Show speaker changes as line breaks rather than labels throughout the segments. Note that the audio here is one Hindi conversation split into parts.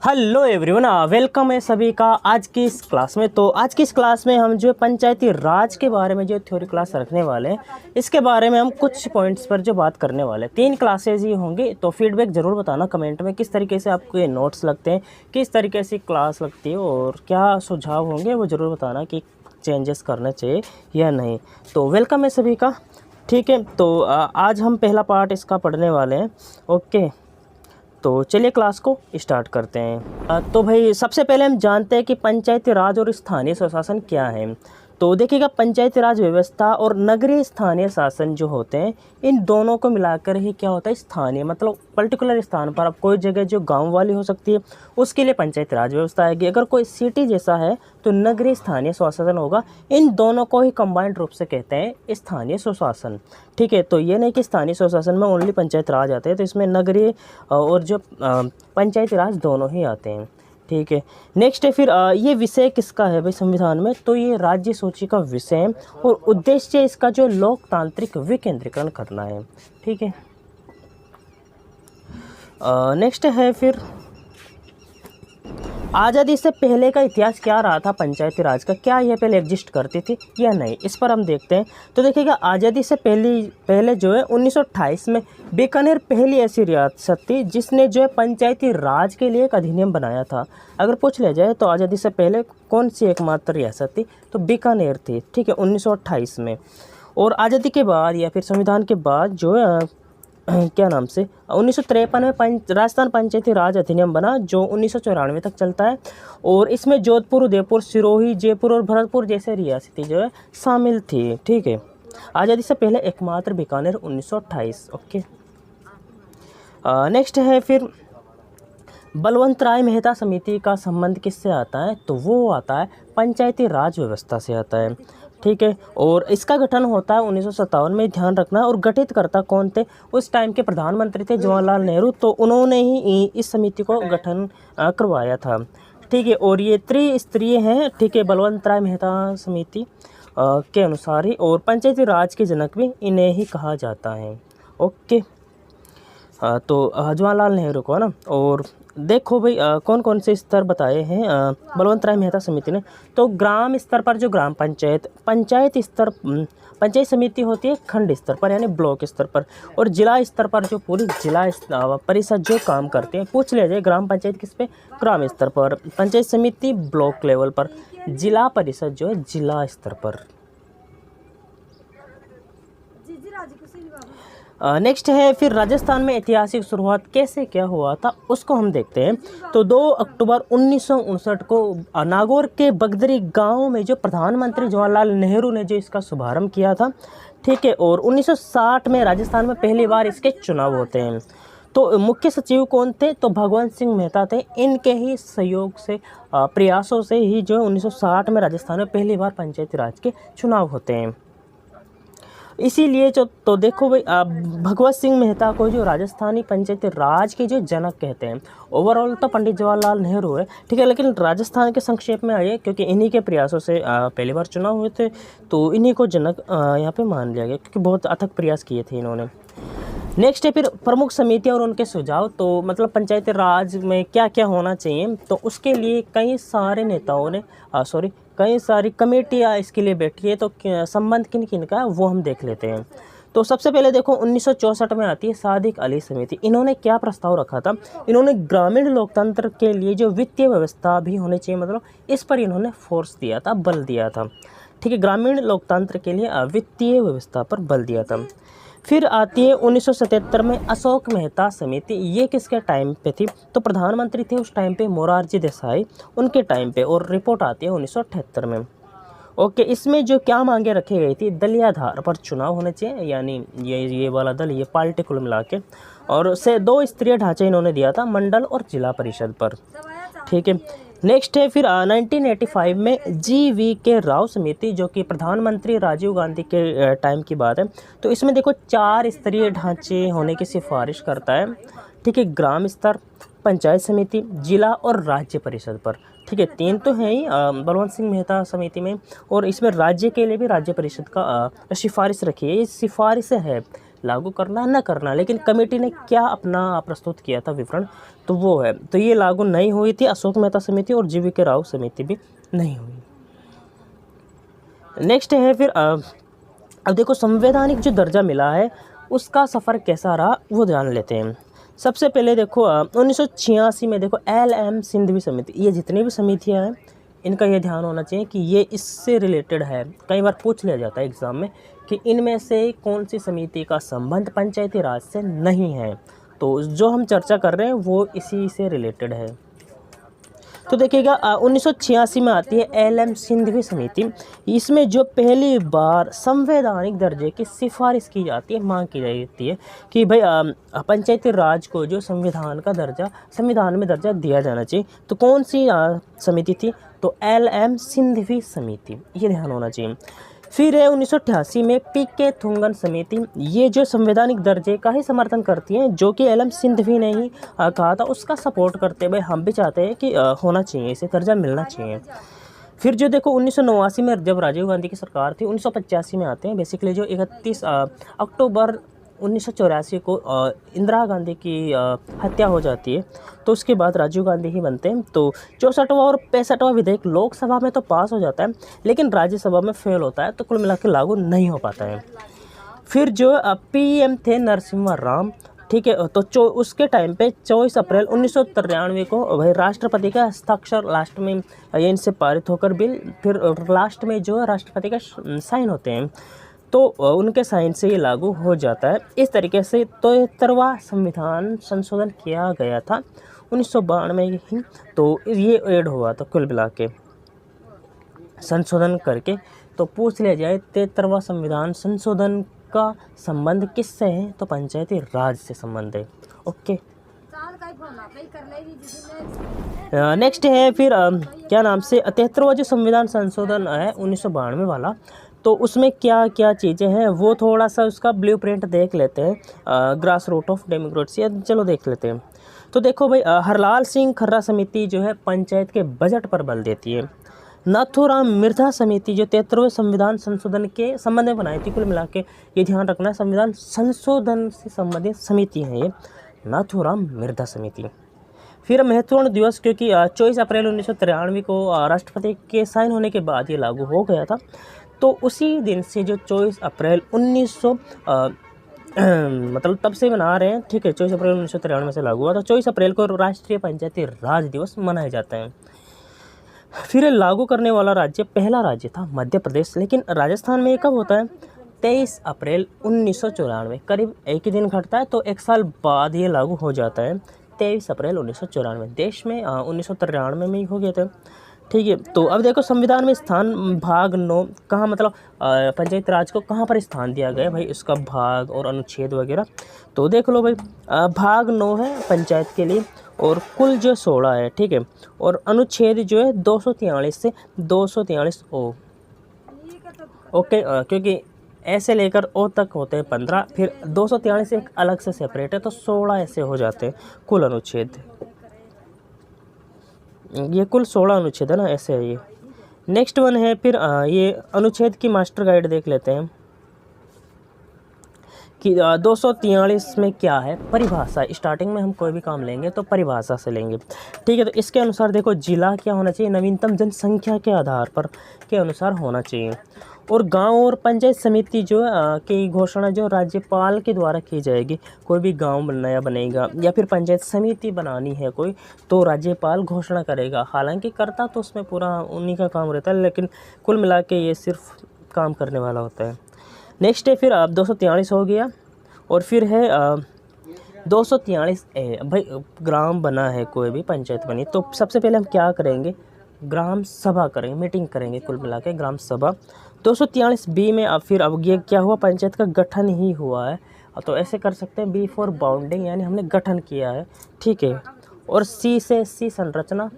हेलो एवरीवन, वेलकम है सभी का आज की इस क्लास में। तो आज की इस क्लास में हम जो पंचायती राज के बारे में जो थ्योरी क्लास रखने वाले हैं, इसके बारे में हम कुछ पॉइंट्स पर जो बात करने वाले हैं। 3 क्लासेज ही होंगी, तो फीडबैक ज़रूर बताना कमेंट में किस तरीके से आपको ये नोट्स लगते हैं, किस तरीके से क्लास लगती है और क्या सुझाव होंगे वो ज़रूर बताना कि चेंजेस करने चाहिए या नहीं। तो वेलकम है सभी का। ठीक है, तो आज हम पहला पार्ट इसका पढ़ने वाले हैं। ओके, तो चलिए क्लास को स्टार्ट करते हैं। तो भाई सबसे पहले हम जानते हैं कि पंचायती राज और स्थानीय स्वशासन क्या है। तो देखिएगा, पंचायती राज व्यवस्था और नगरीय स्थानीय शासन जो होते हैं, इन दोनों को मिलाकर ही क्या होता है स्थानीय, मतलब पर्टिकुलर स्थान पर। अब कोई जगह जो गांव वाली हो सकती है उसके लिए पंचायती राज व्यवस्था आएगी, अगर कोई सिटी जैसा है तो नगरीय स्थानीय स्वशासन होगा। इन दोनों को ही कंबाइंड रूप से कहते हैं स्थानीय स्वशासन। ठीक है, तो ये नहीं कि स्थानीय स्वशासन में ओनली पंचायत राज आते हैं, तो इसमें नगरीय और जो पंचायती राज दोनों ही आते हैं। ठीक है, नेक्स्ट है फिर ये विषय किसका है भाई संविधान में, तो ये राज्य सूची का विषय है और उद्देश्य इसका जो लोकतांत्रिक विकेंद्रीकरण करना है। ठीक है, नेक्स्ट है फिर आज़ादी से पहले का इतिहास क्या रहा था पंचायती राज का, क्या यह पहले एग्जिस्ट करती थी या नहीं, इस पर हम देखते हैं। तो देखिएगा, आज़ादी से पहले जो है 1928 में बीकानेर पहली ऐसी रियासत थी जिसने जो है पंचायती राज के लिए एक अधिनियम बनाया था। अगर पूछ लिया जाए तो आज़ादी से पहले कौन सी एकमात्र रियासत थी, तो बीकानेर थी। ठीक है, 1928 में। और आज़ादी के बाद या फिर संविधान के बाद जो है क्या नाम से 1953 में राजस्थान पंचायती राज अधिनियम बना, जो 1994 तक चलता है। और इसमें जोधपुर, उदयपुर, सिरोही, जयपुर और भरतपुर जैसे रियासतें जो है शामिल थी। ठीक है, आज़ादी से पहले एकमात्र बीकानेर 1928। ओके, नेक्स्ट है फिर बलवंत राय मेहता समिति का संबंध किससे आता है, तो वो आता है पंचायती राज व्यवस्था से आता है। ठीक है, और इसका गठन होता है 1957 में, ध्यान रखना। और गठित करता कौन थे, उस टाइम के प्रधानमंत्री थे जवाहरलाल नेहरू, तो उन्होंने ही इस समिति को गठन करवाया था। ठीक है, और ये त्रिस्तरीय हैं। ठीक है, बलवंत राय मेहता समिति के अनुसार ही, और पंचायती राज के जनक भी इन्हें ही कहा जाता है। ओके, तो जवाहरलाल नेहरू को ना। और देखो भाई कौन कौन से स्तर बताए हैं बलवंत राय मेहता समिति ने, तो ग्राम स्तर पर जो ग्राम पंचायत, पंचायत स्तर पंचायत समिति होती है खंड स्तर पर यानी ब्लॉक स्तर पर, और जिला स्तर पर जो पूरी जिला परिषद जो काम करते हैं। पूछ लिया जाए ग्राम पंचायत किस पे, ग्राम स्तर पर, पंचायत समिति ब्लॉक लेवल पर, जिला परिषद जो है जिला स्तर पर। नेक्स्ट है फिर राजस्थान में ऐतिहासिक शुरुआत कैसे क्या हुआ था, उसको हम देखते हैं। तो 2 अक्टूबर 1959 को नागौर के बगदरी गांव में जो प्रधानमंत्री जवाहरलाल नेहरू ने जो इसका शुभारंभ किया था। ठीक है, और 1960 में राजस्थान में पहली बार इसके चुनाव होते हैं। तो मुख्य सचिव कौन थे, तो भगवंत सिंह मेहता थे। इनके ही सहयोग से प्रयासों से ही जो 1960 में राजस्थान में पहली बार पंचायती राज के चुनाव होते हैं। इसीलिए जो तो देखो भाई भगवत सिंह मेहता को जो राजस्थानी पंचायती राज के जो जनक कहते हैं। ओवरऑल तो पंडित जवाहरलाल नेहरू है, ठीक है, लेकिन राजस्थान के संक्षेप में आइए क्योंकि इन्हीं के प्रयासों से पहली बार चुनाव हुए थे, तो इन्हीं को जनक यहाँ पे मान लिया गया क्योंकि बहुत अथक प्रयास किए थे इन्होंने। नेक्स्ट है फिर प्रमुख समितियाँ और उनके सुझाव। तो मतलब पंचायती राज में क्या क्या होना चाहिए, तो उसके लिए कई सारे नेताओं ने कई सारी कमेटियाँ इसके लिए बैठी है। तो संबंध किन किन का वो हम देख लेते हैं। तो सबसे पहले देखो 1964 में आती है सादिक अली समिति। इन्होंने क्या प्रस्ताव रखा था, इन्होंने ग्रामीण लोकतंत्र के लिए जो वित्तीय व्यवस्था भी होनी चाहिए, मतलब इस पर इन्होंने फोर्स दिया था, बल दिया था। ठीक है, ग्रामीण लोकतंत्र के लिए वित्तीय व्यवस्था पर बल दिया था। फिर आती है 1977 में अशोक मेहता समिति। ये किसके टाइम पे थी, तो प्रधानमंत्री थे उस टाइम पे मोरारजी देसाई, उनके टाइम पे, और रिपोर्ट आती है 1978 में। ओके, इसमें जो क्या मांगे रखी गई थी, दलीय आधार पर चुनाव होने चाहिए, यानी ये वाला दल, ये पार्टी कुल मिला के, और से 2 स्तरीय ढांचे इन्होंने दिया था, मंडल और जिला परिषद पर। ठीक है, नेक्स्ट है फिर 1985 में GVK राव समिति, जो कि प्रधानमंत्री राजीव गांधी के टाइम की बात है। तो इसमें देखो 4 स्तरीय ढांचे होने की सिफारिश करता है। ठीक है, ग्राम स्तर, पंचायत समिति, जिला और राज्य परिषद पर। ठीक है, 3 तो हैं ही बलवंत सिंह मेहता समिति में, और इसमें राज्य के लिए भी राज्य परिषद का सिफारिश रखी है। ये सिफारिश है, लागू करना न करना, लेकिन कमेटी ने क्या अपना प्रस्तुत किया था विवरण, तो वो है। तो ये लागू नहीं हुई थी, अशोक मेहता समिति और जीवी के राव समिति भी नहीं हुई। नेक्स्ट है फिर अब देखो संवैधानिक जो दर्जा मिला है उसका सफ़र कैसा रहा वो जान लेते हैं। सबसे पहले देखो 1986 में देखो LM सिंधवी समिति, ये जितनी भी समितियां हैं इनका ये ध्यान होना चाहिए कि ये इससे रिलेटेड है। कई बार पूछ लिया जाता है एग्ज़ाम में कि इनमें से कौन सी समिति का संबंध पंचायती राज से नहीं है, तो जो हम चर्चा कर रहे हैं वो इसी से रिलेटेड है। तो देखिएगा 1986 में आती है LM सिंधवी समिति। इसमें जो पहली बार संवैधानिक दर्जे की सिफारिश की जाती है, मांग की जाती है कि भाई पंचायती राज को जो संविधान में दर्जा दिया जाना चाहिए। तो कौन सी समिति थी, तो LM सिंधवी समिति, ये ध्यान होना चाहिए। फिर है 1988 में PK थुंगन समिति, ये जो संवैधानिक दर्जे का ही समर्थन करती हैं, जो कि LM सिंधवी ने ही कहा था, उसका सपोर्ट करते हुए हम भी चाहते हैं कि होना चाहिए, इसे दर्जा मिलना चाहिए। फिर जो देखो 1989 में जब राजीव गांधी की सरकार थी, 1985 में आते हैं बेसिकली, जो 31 अक्टूबर 1984 को इंदिरा गांधी की हत्या हो जाती है, तो उसके बाद राजीव गांधी ही बनते हैं। तो 64वां और 65वां विधेयक लोकसभा में तो पास हो जाता है, लेकिन राज्यसभा में फेल होता है, तो कुल मिलाकर लागू नहीं हो पाता है। फिर जो PM थे नरसिम्हा राव, ठीक है, तो उसके टाइम पे 24 अप्रैल 1993 को भाई राष्ट्रपति का हस्ताक्षर लास्ट में ये इनसे पारित होकर बिल, फिर लास्ट में जो राष्ट्रपति का साइन होते हैं, तो उनके साइन से ये लागू हो जाता है। इस तरीके से 73वां संविधान संशोधन किया गया था 1992 में ही, तो ये ऐड हुआ था कुल मिला के संशोधन करके। तो पूछ लिया जाए 73वां संविधान संशोधन का संबंध किससे है, तो पंचायती राज से संबंध है। ओके, नेक्स्ट है फिर क्या नाम से 73वां जो संविधान संशोधन है 1992 वाला, तो उसमें क्या क्या चीज़ें हैं वो थोड़ा सा उसका ब्लूप्रिंट देख लेते हैं। ग्रास रूट ऑफ डेमोक्रेसी, चलो देख लेते हैं। तो देखो भाई हरलाल सिंह खर्रा समिति जो है पंचायत के बजट पर बल देती है। नाथूराम मिर्धा समिति जो 73वें संविधान संशोधन के संबंध में बनाई थी, कुल मिला के ये ध्यान रखना संविधान संशोधन से संबंधित समिति है ये नाथूराम मिर्धा समिति। फिर महत्वपूर्ण दिवस, क्योंकि 24 अप्रैल 1993 को राष्ट्रपति के साइन होने के बाद ये लागू हो गया था, तो उसी दिन से जो 24 अप्रैल 1900 मतलब तब से मना रहे हैं, ठीक है, 24 अप्रैल 1993 से लागू हुआ, तो 24 अप्रैल को राष्ट्रीय पंचायती राज दिवस मनाया जाता है। फिर लागू करने वाला राज्य पहला राज्य था मध्य प्रदेश, लेकिन राजस्थान में कब होता है, 23 अप्रैल 1994, करीब एक ही दिन घटता है, तो एक साल बाद ये लागू हो जाता है 23 अप्रैल 1994। देश में 1993 में ही हो गया था, ठीक है। तो अब देखो संविधान में स्थान भाग 9 कहाँ, मतलब पंचायत राज को कहाँ पर स्थान दिया गया भाई, उसका भाग और अनुच्छेद वगैरह, तो देख लो भाई भाग 9 है पंचायत के लिए, और कुल जो 16 है, ठीक है, और अनुच्छेद जो है 243 से 243 ओ, ओके, क्योंकि ऐसे लेकर ओ तक होते हैं 15, फिर 243 एक अलग से सेपरेट है, तो 16 ऐसे हो जाते हैं कुल अनुच्छेद। ये कुल 16 अनुच्छेद है ना, ऐसे है ये। नेक्स्ट वन है फिर ये अनुच्छेद की मास्टर गाइड देख लेते हैं कि 243 में क्या है, परिभाषा। स्टार्टिंग में हम कोई भी काम लेंगे तो परिभाषा से लेंगे, ठीक है। तो इसके अनुसार देखो जिला क्या होना चाहिए, नवीनतम जनसंख्या के आधार पर के अनुसार होना चाहिए, और गांव और पंचायत समिति जो की घोषणा जो राज्यपाल के द्वारा की जाएगी। कोई भी गांव नया बनेगा या फिर पंचायत समिति बनानी है कोई, तो राज्यपाल घोषणा करेगा, हालांकि करता तो उसमें पूरा उन्हीं का काम रहता है, लेकिन कुल मिला के ये सिर्फ काम करने वाला होता है। नेक्स्ट है फिर 243 हो गया, और फिर है 243 ए, भाई ग्राम बना है, कोई भी पंचायत बनी, तो सबसे पहले हम क्या करेंगे, ग्राम सभा करेंगे, मीटिंग करेंगे, कुल मिला के ग्राम सभा। 243 बी में अब फिर अब ये क्या हुआ, पंचायत का गठन ही हुआ है, तो ऐसे कर सकते हैं बी फॉर बाउंडिंग, यानी हमने गठन किया है, ठीक है। और सी से सी संरचना,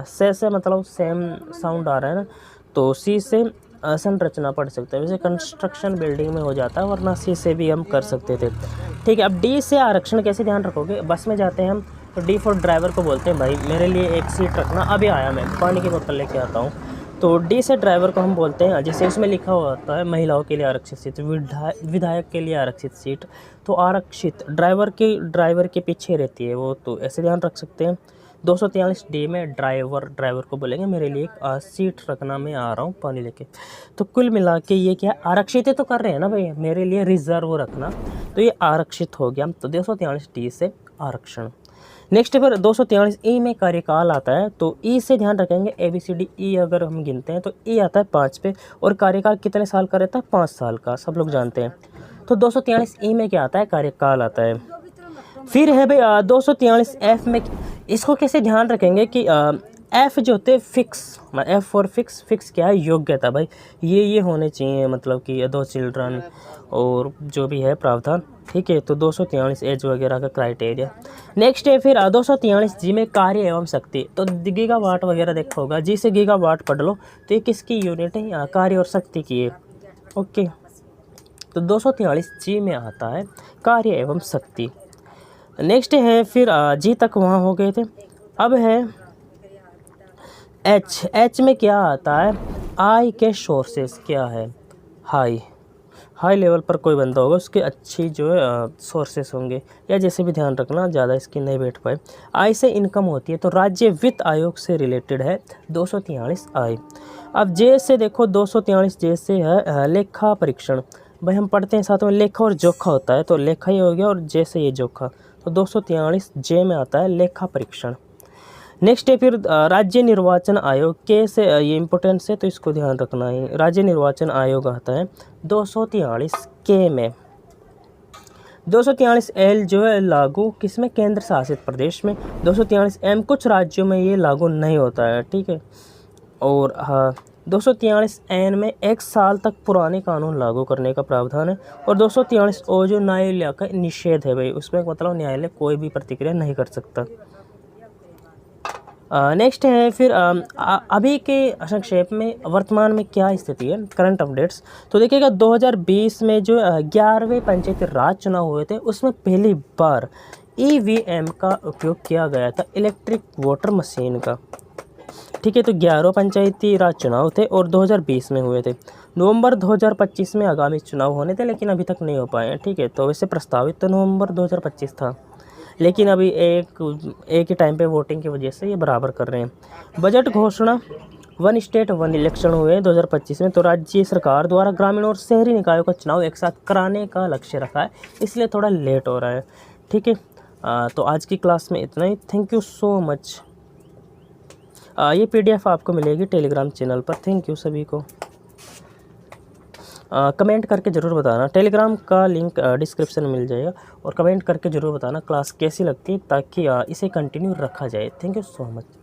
से मतलब सेम साउंड आ रहा है ना, तो सी से संरचना पढ़ सकते हैं, वैसे कंस्ट्रक्शन बिल्डिंग में हो जाता है, वरना सी से भी हम कर सकते थे, ठीक है। अब डी से आरक्षण कैसे ध्यान रखोगे, बस में जाते हैं हम, तो डी फॉर ड्राइवर को बोलते हैं भाई मेरे लिए एक सीट रखना, अभी आया मैं पानी की बोतल लेके आता हूँ, तो डी से ड्राइवर को हम बोलते हैं, जैसे इसमें लिखा हुआ होता है महिलाओं के लिए आरक्षित सीट, विधायक के लिए आरक्षित सीट। तो आरक्षित ड्राइवर के पीछे रहती है वो, तो ऐसे ध्यान रख सकते हैं। 243 डी में ड्राइवर को बोलेंगे मेरे लिए एक सीट रखना, मैं आ रहा हूँ पानी लेके। तो कुल मिला के ये क्या आरक्षित तो कर रहे हैं ना भाई, मेरे लिए रिजर्व रखना, तो ये आरक्षित हो गया। तो 243 डी से आरक्षण। नेक्स्ट पर 243 ई में कार्यकाल आता है। तो ई से ध्यान रखेंगे, ABCD ई अगर हम गिनते हैं तो ई आता है 5 पे, और कार्यकाल कितने साल का रहता है, 5 साल का, सब लोग जानते हैं। तो 243 ई में क्या आता है, कार्यकाल आता है। फिर है भाई 243 एफ में, इसको कैसे ध्यान रखेंगे कि एफ जो होते हैं फिक्स, एफ फॉर फिक्स क्या है, योग्यता भाई, ये होने चाहिए, मतलब कि 2 चिल्ड्रन और जो भी है प्रावधान, ठीक है। तो 243 एज वगैरह का क्राइटेरिया। नेक्स्ट है फिर 243 जी में कार्य एवं शक्ति। तो गीगावाट वगैरह देखा होगा, जी से गीगावाट पढ़ लो, तो ये किसकी यूनिट है, यहाँ कार्य और शक्ति की है, ओके। तो 243 जी में आता है कार्य एवं शक्ति। नेक्स्ट है फिर जी तक वहाँ हो गए थे। अब है एच में क्या आता है, आई के सोर्सेस क्या है, हाई लेवल पर कोई बंदा होगा उसके अच्छी जो है सोर्सेस होंगे, या जैसे भी ध्यान रखना, ज़्यादा इसकी नहीं बैठ पाए। आई से इनकम होती है, तो राज्य वित्त आयोग से रिलेटेड है 243 आई। अब जे से देखो, 243 जे से है लेखा परीक्षण। भाई हम पढ़ते हैं साथ में लेखा और जोखा होता है, तो लेखा ही हो गया और जे से ये जोखा, तो 243 जे में आता है लेखा परीक्षण। नेक्स्ट है फिर राज्य निर्वाचन आयोग के से, ये इम्पोर्टेंट है तो इसको ध्यान रखना है। राज्य निर्वाचन आयोग आता है 243 के में। 243 एल जो है लागू किसमें, केंद्र शासित प्रदेश में। 243 एम कुछ राज्यों में ये लागू नहीं होता है, ठीक है। और हाँ, 243 एन में 1 साल तक पुराने कानून लागू करने का प्रावधान है। और 243 ओ जो न्यायालय का निषेध है भाई, उसमें मतलब न्यायालय कोई भी प्रतिक्रिया नहीं कर सकता। नेक्स्ट है फिर अभी के संक्षेप में वर्तमान में क्या स्थिति है, करंट अपडेट्स। तो देखिएगा 2020 में जो 11वें पंचायती राज चुनाव हुए थे, उसमें पहली बार EVM का उपयोग किया गया था, इलेक्ट्रिक वोटर मशीन का, ठीक है। तो 11 पंचायती राज चुनाव थे और 2020 में हुए थे। नवंबर 2025 में आगामी चुनाव होने थे, लेकिन अभी तक नहीं हो पाए हैं, ठीक है। तो वैसे प्रस्तावित तो नवंबर 2025 था, लेकिन अभी एक ही टाइम पे वोटिंग की वजह से ये बराबर कर रहे हैं। बजट घोषणा, 1 स्टेट 1 इलेक्शन हुए 2025 में। तो राज्य सरकार द्वारा ग्रामीण और शहरी निकायों का चुनाव एक साथ कराने का लक्ष्य रखा है, इसलिए थोड़ा लेट हो रहा है, ठीक है। तो आज की क्लास में इतना ही। Thank you so much. ये PDF आपको मिलेगी टेलीग्राम चैनल पर। थैंक यू सभी को। कमेंट करके ज़रूर बताना, टेलीग्राम का लिंक डिस्क्रिप्शन में मिल जाएगा, और कमेंट करके ज़रूर बताना क्लास कैसी लगती है, ताकि इसे कंटिन्यू रखा जाए। Thank you so much.